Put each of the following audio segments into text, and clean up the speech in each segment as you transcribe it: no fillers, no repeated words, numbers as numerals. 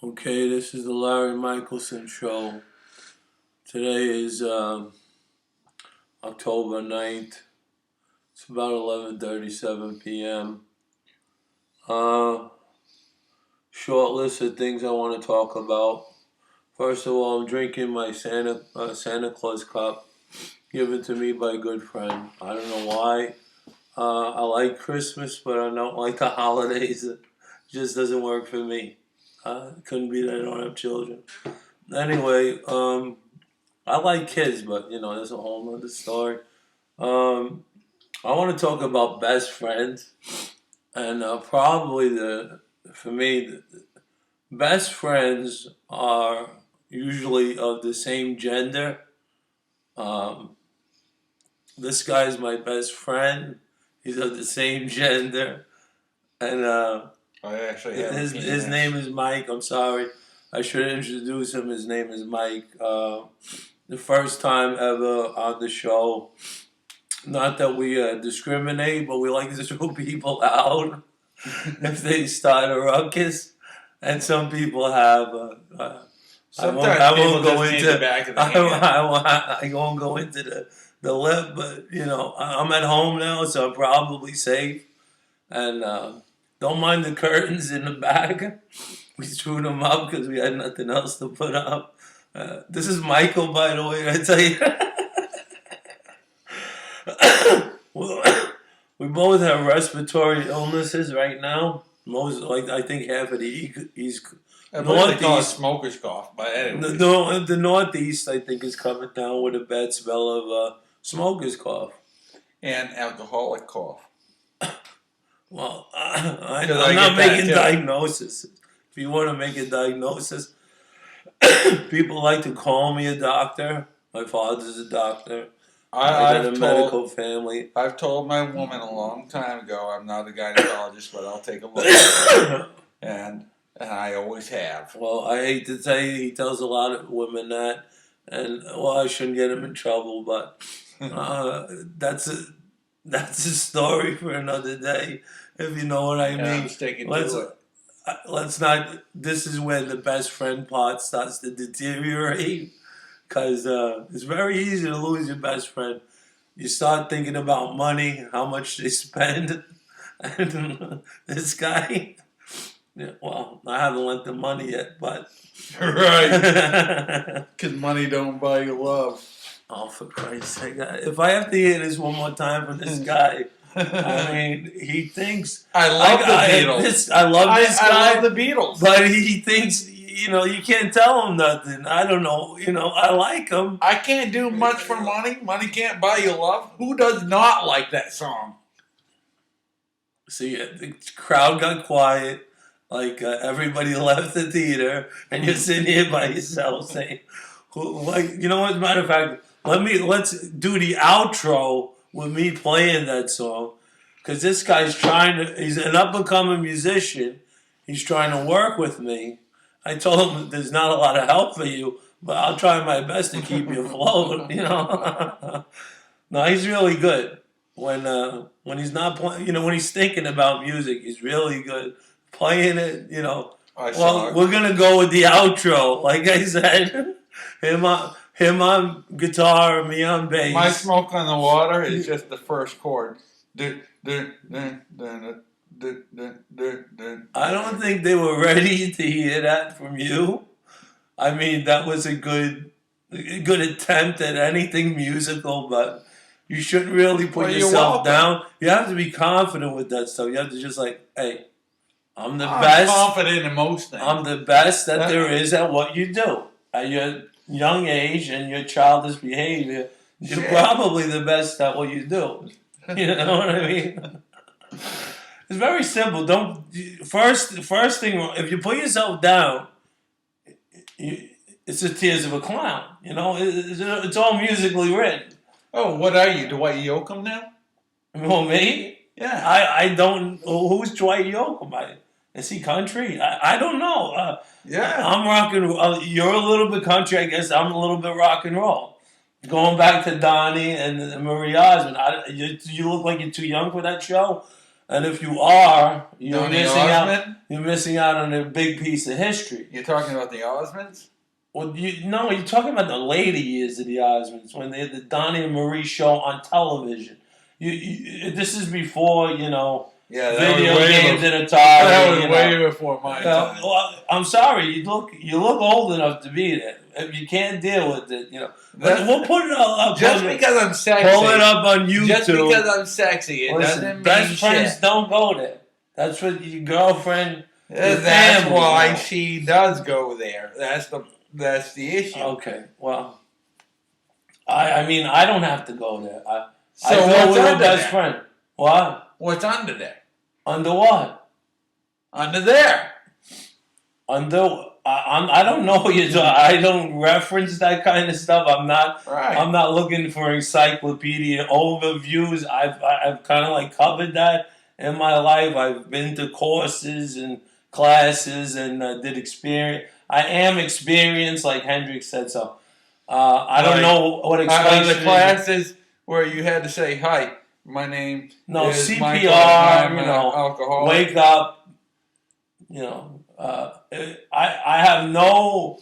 Okay, this is the Larry Michelson Show. Today is October 9th. It's about 11:37 p.m. Uh, Short list of things I want to talk about. First of all, I'm drinking my Santa Claus cup given to me by a good friend. I don't know why. I like Christmas, but I don't like the holidays. It just doesn't work for me. Couldn't be that I don't have children. Anyway, I like kids, but that's a whole other story. Um, I want to talk about best friends, and probably for me, the best friends are usually of the same gender. Um, this guy's my best friend. He's of the same gender, and I actually have his name is Mike. I'm sorry, I should introduce him. His name is Mike. The first time ever on the show. Not that we discriminate, but we like to throw people out if they start a ruckus. And some people have. Sometimes I people won't go just need into the back of the hand. I won't go into the lip, but I'm at home now, so I'm probably safe. And don't mind the curtains in the back. We threw them up because we had nothing else to put up. This is Michael, by the way. I tell you. Well, we both have respiratory illnesses right now. I think half of the East I believe they call it Northeast, smoker's cough, but anyway. the Northeast, I think, is coming down with a bad smell of smoker's cough. And alcoholic cough. Well, I I'm not get that, making too. diagnoses. If you want to make a diagnosis, people like to call me a doctor. My father's a doctor. I got a medical family. I've told my woman a long time ago I'm not a gynecologist, but I'll take a look. and I always have. Well, I hate to tell you, he tells a lot of women that, and I shouldn't get him in trouble, but that's a story for another day, if you know what I mean. I'm sticking to it. Let's not. This is where the best friend part starts to deteriorate, because it's very easy to lose your best friend. You start thinking about money, how much they spend, and this guy. Yeah, well, I haven't lent the money yet, but Right. Because money don't buy you love. Oh, for Christ's sake! If I have to hear this one more time from this guy, I mean, he thinks I love the Beatles. I love this guy. I love the Beatles. But he thinks, you can't tell him nothing. I don't know. I like him. I can't do much for money. Money can't buy you love. Who does not like that song? See, the crowd got quiet. Like everybody left the theater, and you're sitting here by yourself saying, you know what? As a matter of fact, let's do the outro with me playing that song, because this guy's he's an up and coming musician. He's trying to work with me. I told him there's not a lot of help for you, but I'll try my best to keep you afloat. No, he's really good when he's not playing. When he's thinking about music, he's really good playing it. Well, we're gonna go with the outro, like I said. Him on guitar, me on bass. My Smoke on the Water is just the first chord. I don't think they were ready to hear that from you. I mean, that was a good attempt at anything musical, but you shouldn't really put yourself down. You have to be confident with that stuff. You have to just hey, I'm best. Confident in most things. I'm the best that there is at what you do. At your young age and your childish behavior, you're probably the best at what you do. You know what I mean? It's very simple. First thing, if you put yourself down, it's the tears of a clown. It's all musically written. Oh, what are you, Dwight Yoakam now? Well, me? Yeah. I don't. Who's Dwight Yoakam? Is he country? I don't know. Yeah. I'm rock and roll. You're a little bit country, I guess. I'm a little bit rock and roll. Going back to Donnie and Marie Osmond, you look like you're too young for that show. And if you are, you're Donny missing out. Osmond? You're missing out on a big piece of history. You're talking about the Osmonds? Well, you're talking about the later years of the Osmonds when they had the Donnie and Marie show on television. This is before Yeah, video was way games before, and Atari. that was way before my time. Well, I'm sorry, you look old enough to be there. If you can't deal with it, we'll put it up. Just because I'm sexy. Pull it up on YouTube. Just because I'm sexy, it Listen, doesn't mean best friends shit. don't go there. That's what your girlfriend. That's family, why she does go there. That's the issue. Okay, well, I mean, I don't have to go there. I So go what's with my under best there? friend. What? What's under there? Under what? Under there. Under I don't know. I don't reference that kind of stuff. I'm not. Right. I'm not looking for encyclopedia overviews. I've kind of like covered that in my life. I've been to courses and classes and did experience. I am experienced, like Hendrix said. So I don't know what explanation. The classes where you had to say, "Hi, my name No is CPR. Michael, I'm an alcoholic." Wake up. I have no.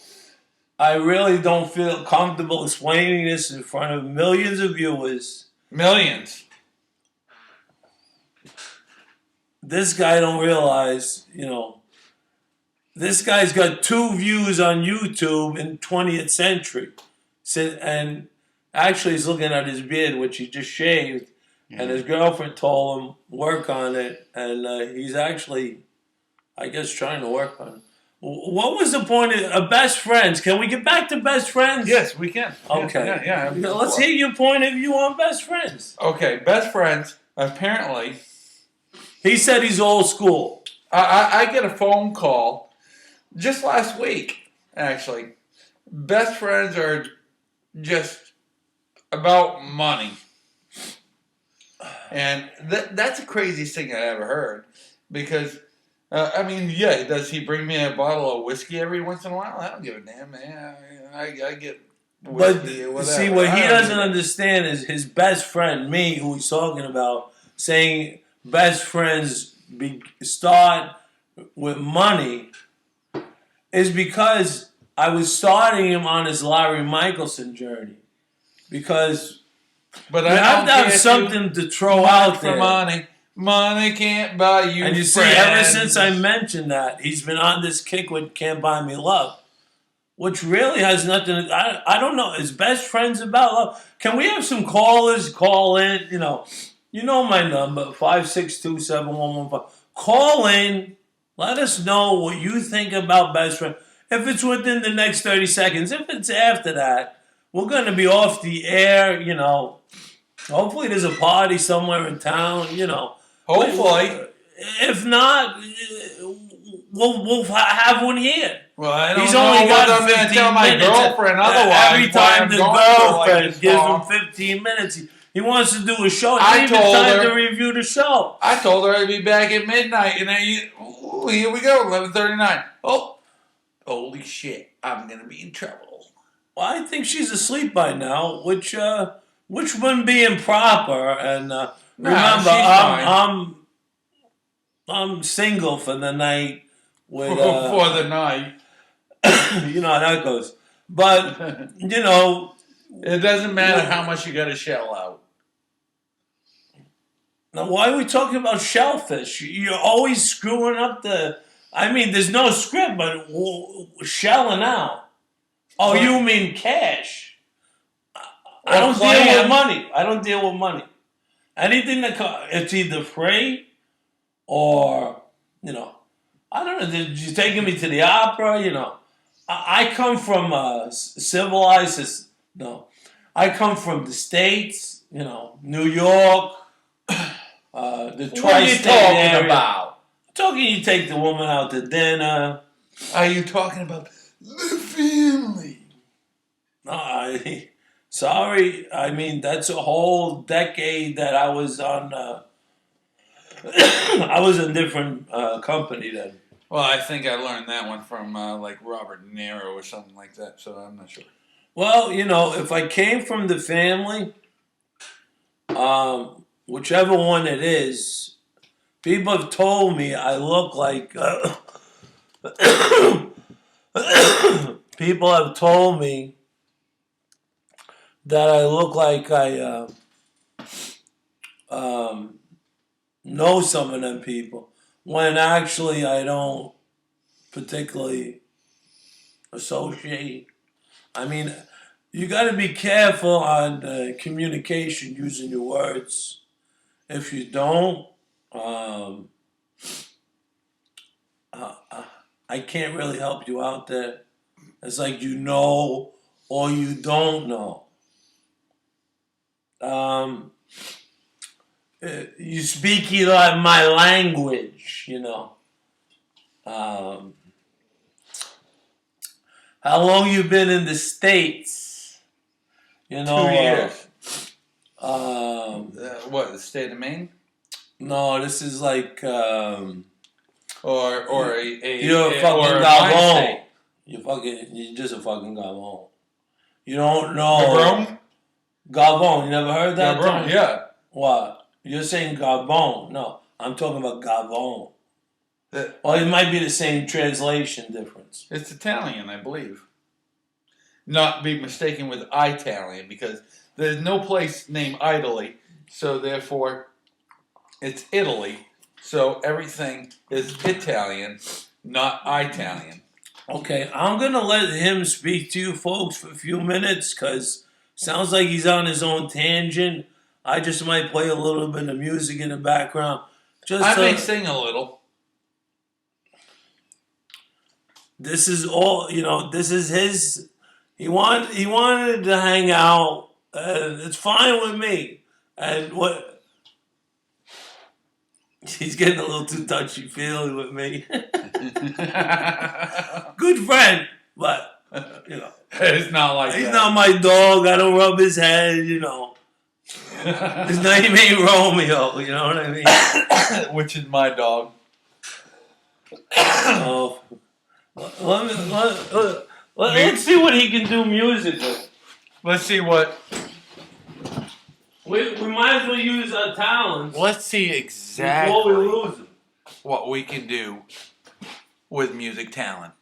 I really don't feel comfortable explaining this in front of millions of viewers. Millions. This guy don't realize, this guy's got 2 views on YouTube in 20th century. And actually he's looking at his beard, which he just shaved, and his girlfriend told him, work on it, and he's actually, I guess, trying to work on it. What was the point of best friends? Can we get back to best friends? Yes, we can. Okay. Yeah. Let's hear your point of view on best friends. Okay, best friends. Apparently, He said he's old school. I get a phone call just last week, actually. Best friends are just about money. And that's the craziest thing I ever heard. Because, does he bring me a bottle of whiskey every once in a while? I don't give a damn, man. I get whiskey or whatever. See, what he doesn't understand is his best friend, me, who he's talking about, saying best friends start with money, is because I was starting him on his Larry Michelson journey. Because but you have to have something to throw out there. Money. Money can't buy you And you see, ever since I mentioned that, he's been on this kick with Can't Buy Me Love, which really has nothing. I don't know. Is best friends about love? Can we have some callers call in? You know my number, 562-7115. Call in. Let us know what you think about best friend. If it's within the next 30 seconds, if it's after that, we're going to be off the air. Hopefully there's a party somewhere in town. Hopefully. If not, we'll have one here. Well, I don't He's know only what got I'm going to 15 tell my minutes. girlfriend otherwise. Every time the girlfriend gives him long. 15 minutes, he wants to do a show. I It's not even told time her- to review the show. I told her I'd be back at midnight, and here we go, 11:39. Oh, holy shit! I'm gonna be in trouble. Well, I think she's asleep by now, which wouldn't be improper. And remember, she's fine. I'm single for the night. With For the night. you know how that goes. But It doesn't matter how much you got to shell out. now why are we talking about shellfish? You're always screwing up the. I mean, there's no script, but shelling out. Oh, you mean cash? I don't deal with money. I don't deal with money. Anything it's either free or I don't know. Did you taking me to the opera? I come from civilized. No, I come from the States. New York, the tri-state What are you talking area. about? I'm talking. You take the woman out to dinner. Are you talking about the family? No, sorry. I mean, that's a whole decade that I was on. I was in different company then. Well, I think I learned that one from like Robert De Niro or something like that, so I'm not sure. Well, if I came from the family, whichever one it is, people have told me I look like. People have told me that I look like I know some of them people, when actually I don't particularly associate. I mean, you got to be careful on communication using your words. If you don't, um, I can't really help you out there. It's like you know or you don't know. You speak either my language, you know. Um, how long you been in the States? You know, 2 years. What, the state of Maine? No, this is like Or you're a fucking or Gabon. You're just a fucking Gabon. You don't know Gabon? Gabon. You never heard that? Gabon, term? yeah. What? You're saying Gabon? No, I'm talking about Gabon. That- Well, it might be the same translation difference. It's Italian, I believe. Not be mistaken with Italian, because there's no place named Italy, so therefore it's Italy. So everything is Italian, not Italian. Okay, I'm gonna let him speak to you folks for a few minutes, cause sounds like he's on his own tangent. I just might play a little bit of music in the background. I may sing a little. This is all, you know, this is his. He wanted to hang out, and it's fine with me. And what? He's getting a little too touchy feely with me. Good friend, but you know, It's not like he's that. not my dog. I don't rub his head. You know, his name ain't Romeo. You know what I mean? Which is my dog. Oh, let's see what he can do musically. Let's see what. We might as well use our talents Let's see before we exactly lose them. what we can do with music talent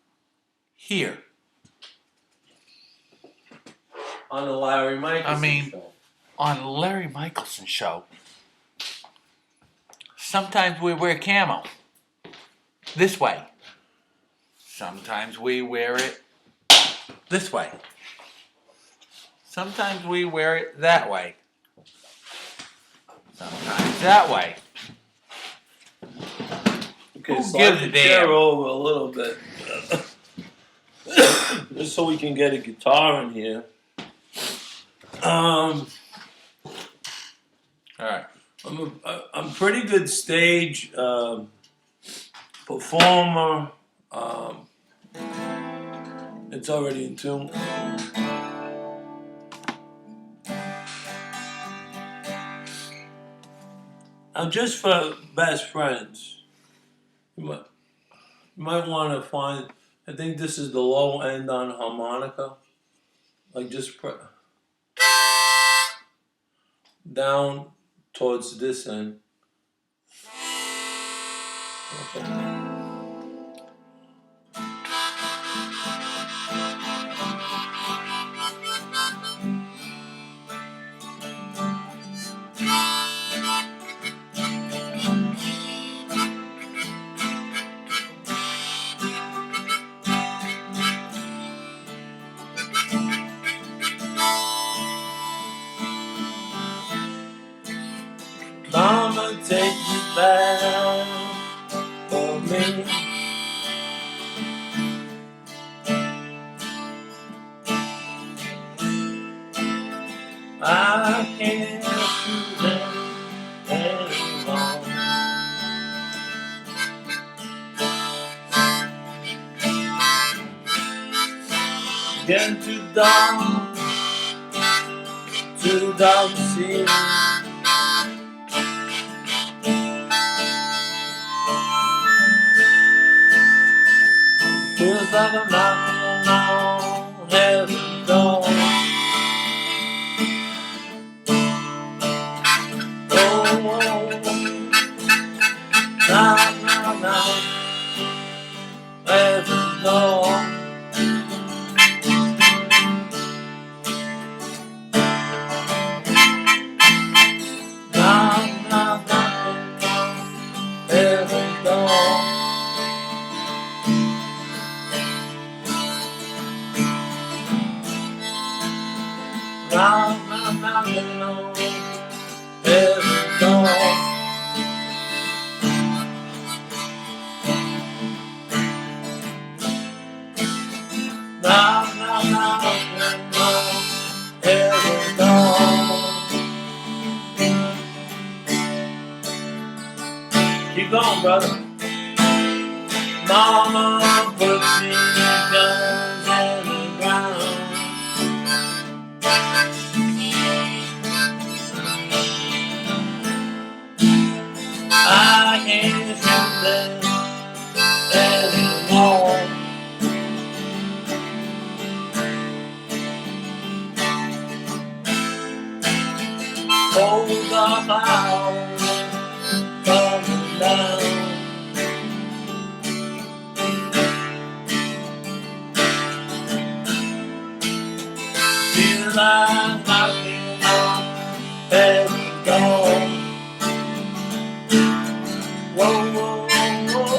here. On the Larry Michelson show. On Larry Michelson show, sometimes we wear camo this way. Sometimes we wear it this way. Sometimes we wear it that way. Sometimes that way. Okay, Who slide gives the a chair damn? over a little bit. Just so we can get a guitar in here. All right. I'm a pretty good stage performer. It's already in tune. Now, just for best friends, you might want to find. I think this is the low end on harmonica. Like just down towards this end. Okay. Mama, take me back for me. I can't do that anymore. Getting too dark to see. Feels like I'm knocking on heaven's door. Oh, knock, knock, knocking on every door. Keep going, brother. Mama puts me guns in the ground. I can't shoot them anymore. Cold dark clouds coming down. Feel like knocking on every door. Whoa, whoa, whoa, whoa.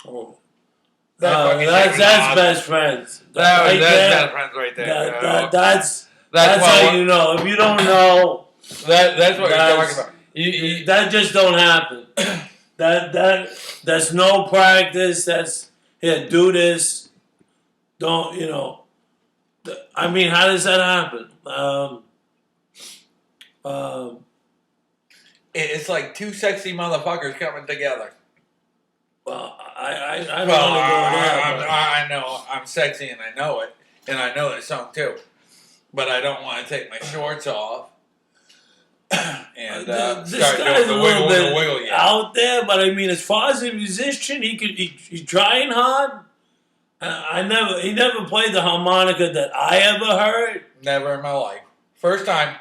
Oh. That's best friends. That's there, best friends right there. That's how you know. If you don't know, that's what you're talking about. That just don't happen. That's no practice. That's here. Do this. Don't you know? I mean, how does that happen? It's like two sexy motherfuckers coming together. Well, I don't want to go there. I know I'm sexy and I know it, and I know that song too, but I don't want to take my shorts off and this start guy's doing the a little bit wiggle yet. out there. But I mean, as far as a musician, he's trying hard. He never played the harmonica that I ever heard. Never in my life. First time.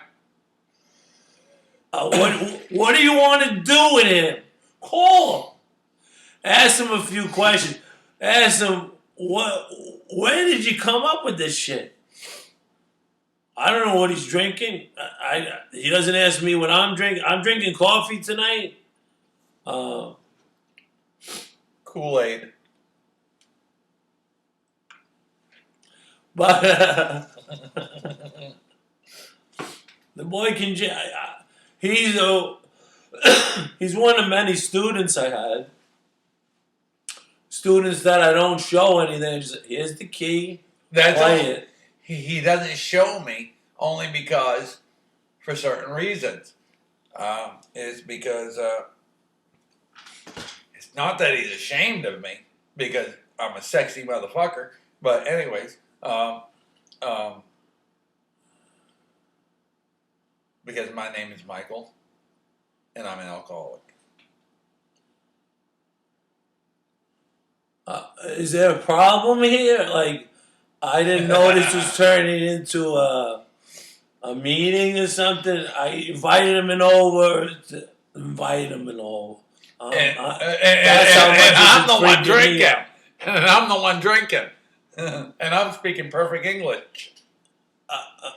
What do you want to do with him? Call him. Ask him a few questions. Ask him, where did you come up with this shit? I don't know what he's drinking. He doesn't ask me what I'm drinking. I'm drinking coffee tonight. Kool-Aid. But the boy can. He's one of many students I had. Students that I don't show anything. Just, here's the key. Play it. He doesn't show me only because, for certain reasons, is because it's not that he's ashamed of me because I'm a sexy motherfucker. But anyways, because my name is Michael, and I'm an alcoholic. Is there a problem here? Like, I didn't know this was turning into a meeting or something. I invited him over. invite him and all. And That's how much I'm it's the one freaking me drinking. out. And I'm the one drinking. And I'm speaking perfect English.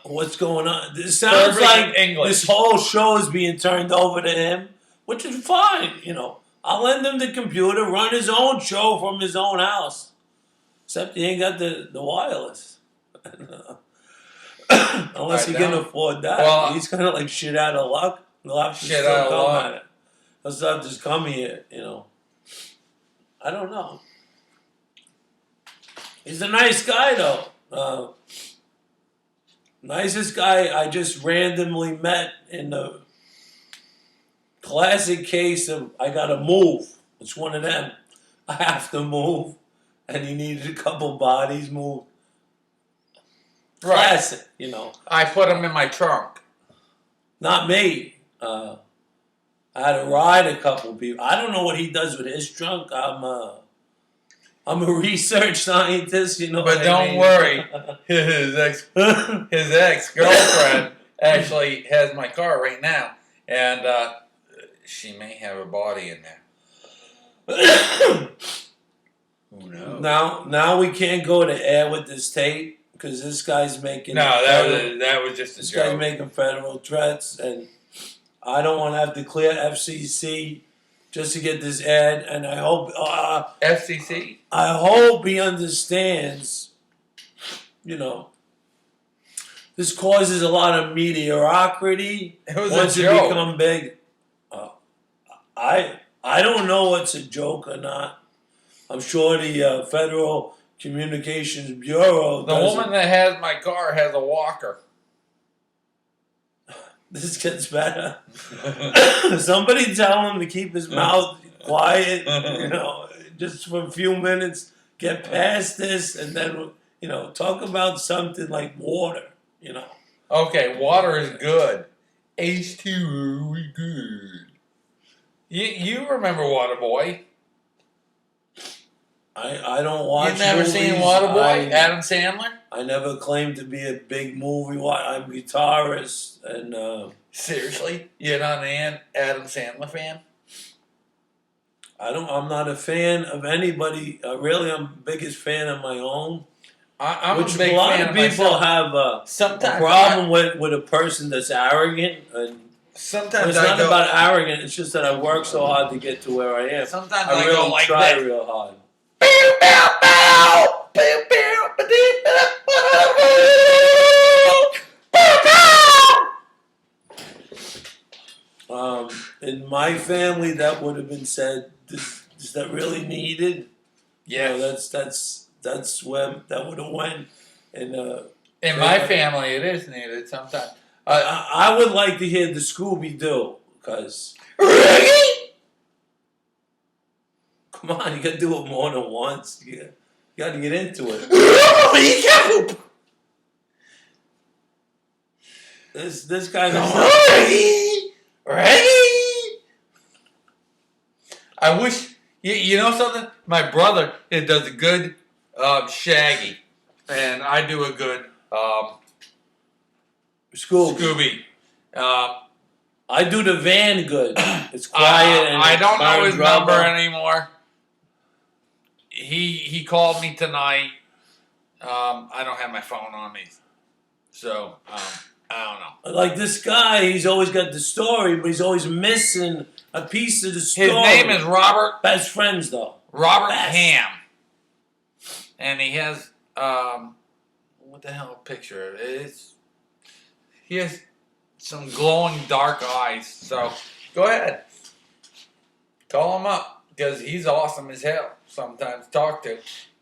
What's going on? This sounds Perfect like English. this whole show is being turned over to him, which is fine. You know, I'll lend him the computer, run his own show from his own house. Except he ain't got the wireless. Unless he can afford that. Well, he's kind of like shit out of luck. He'll have to Shit still out of come luck. at it. He'll still have to just come here, you know. I don't know. He's a nice guy, though. Nicest guy I just randomly met in the classic case of I gotta move. It's one of them. I have to move, and he needed a couple bodies moved. Right. Classic, you know. I put him in my trunk. Not me. I had to ride a couple people. I don't know what he does with his trunk. I'm a research scientist, you know. But what I don't mean? worry. His ex-girlfriend actually has my car right now. And she may have a body in there. Who knows? Now we can't go to air with this tape because this guy's making No, that was just a this joke. guy's making federal threats, and I don't want to have to clear FCC just to get this ad. And I hope FCC? I hope he understands. You know, this causes a lot of mediocrity It was once a it joke. become big. I don't know what's a joke or not. I'm sure the Federal Communications Bureau. The woman that has my car has a walker. This gets better. Somebody tell him to keep his mouth quiet. You know, just for a few minutes, get past this, and then talk about something like water. You know. Okay, water is good. H2O is good. You remember Waterboy? I don't watch. You've never movies. seen Waterboy? Adam Sandler? I never claimed to be a big movie. I'm a guitarist, and Seriously, you're not an Adam Sandler fan? I'm not a fan of anybody. Really, I'm the biggest fan of my own. I'm Which a big a lot fan of of people myself. have a Sometimes problem with a person that's arrogant. And Sometimes it's I not go. about arrogant. It's just that I work so hard to get to where I am. Sometimes I I really go like try this. real hard. In my family, that would have been said. Is that really needed? Yeah. You know, that's where that would have went. And In my family, it is needed sometimes. I would like to hear the Scooby Doo because come on, you got to do it more than once. You got to get into it. This guy I wish you know something. My brother does a good Shaggy, and I do a good Scooby. I do the van good. It's quiet and I don't know his number rubber. anymore. He called me tonight. I don't have my phone on me, so I don't know. Like this guy, he's always got the story, but he's always missing a piece of the story. His name is Robert. Best friends, though. Robert Best. Ham, and he has what the hell picture? He has some glowing dark eyes. So go ahead, call him up because he's awesome as hell. Sometimes to talk to.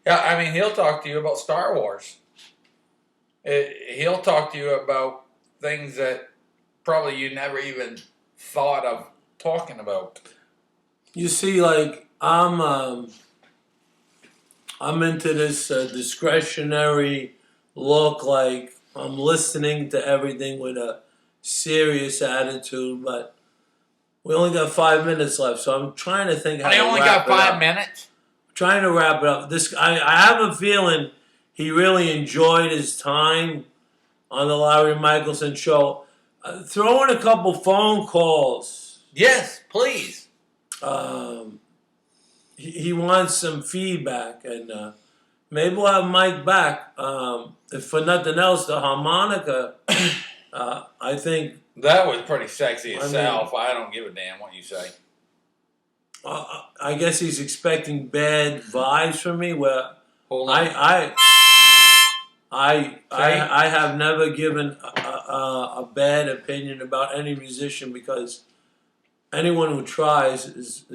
Yeah, I mean he'll talk to you about Star Wars. He'll talk to you about things that probably you never even thought of talking about. You see, like I'm into this discretionary look. Like I'm listening to everything with a serious attitude, but we only got 5 minutes left, so I'm trying to think how I to only wrap got it 5 up. minutes. Trying to wrap it up. I have a feeling he really enjoyed his time on the Larry Michelson show. Throw in a couple phone calls. Yes, please. He wants some feedback, and maybe we'll have Mike back. If for nothing else, the harmonica. I think That was pretty sexy I itself. I don't give a damn what you say. I guess he's expecting bad vibes from me. Where Hold on. I have never given a bad opinion about any musician, because anyone who tries is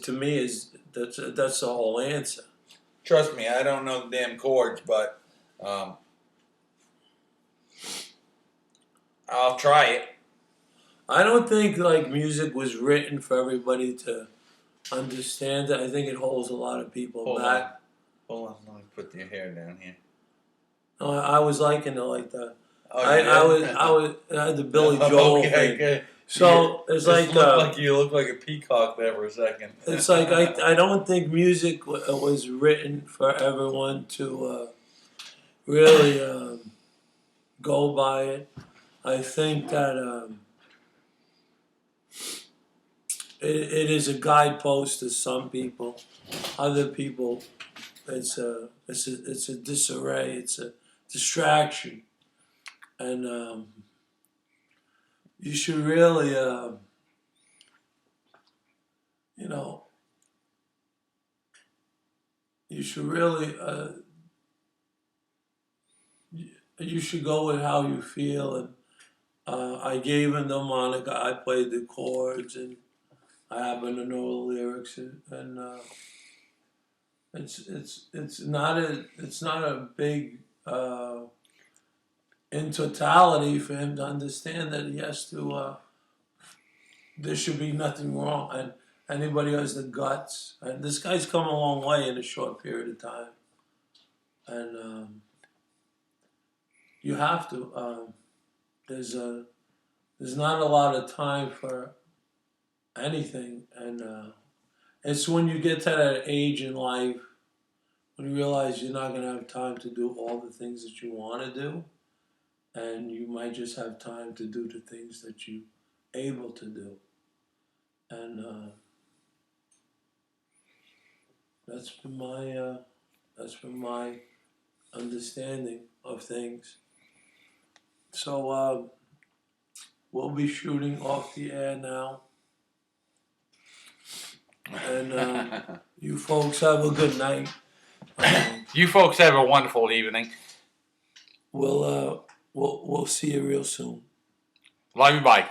to me that's the whole answer. Trust me, I don't know the damn chords, but I'll try it. I don't think like music was written for everybody to understand it. I think it holds a lot of people back. Hold on, let me put your hair down here. No, I was liking it like that. Oh, I had the Billy Joel thing. Okay. So it's like you look like a peacock there for a second. It's like I don't think music was written for everyone to really go by it. I think that it is a guidepost to some people. Other people, it's a disarray. It's a distraction, and you should really, you should really, you should go with how you feel. And I gave him the harmonica. I played the chords, and I happen to know the lyrics, and it's not a big in totality for him to understand that he has to. There should be nothing wrong, and anybody who has the guts. And this guy's come a long way in a short period of time, and you have to. There's not a lot of time for anything, and it's when you get to that age in life when you realize you're not going to have time to do all the things that you want to do, and you might just have time to do the things that you're able to do, and that's been my understanding of things. So we'll be shooting off the air now. And you folks have a good night. You folks have a wonderful evening. We'll see you real soon. Love you, bye.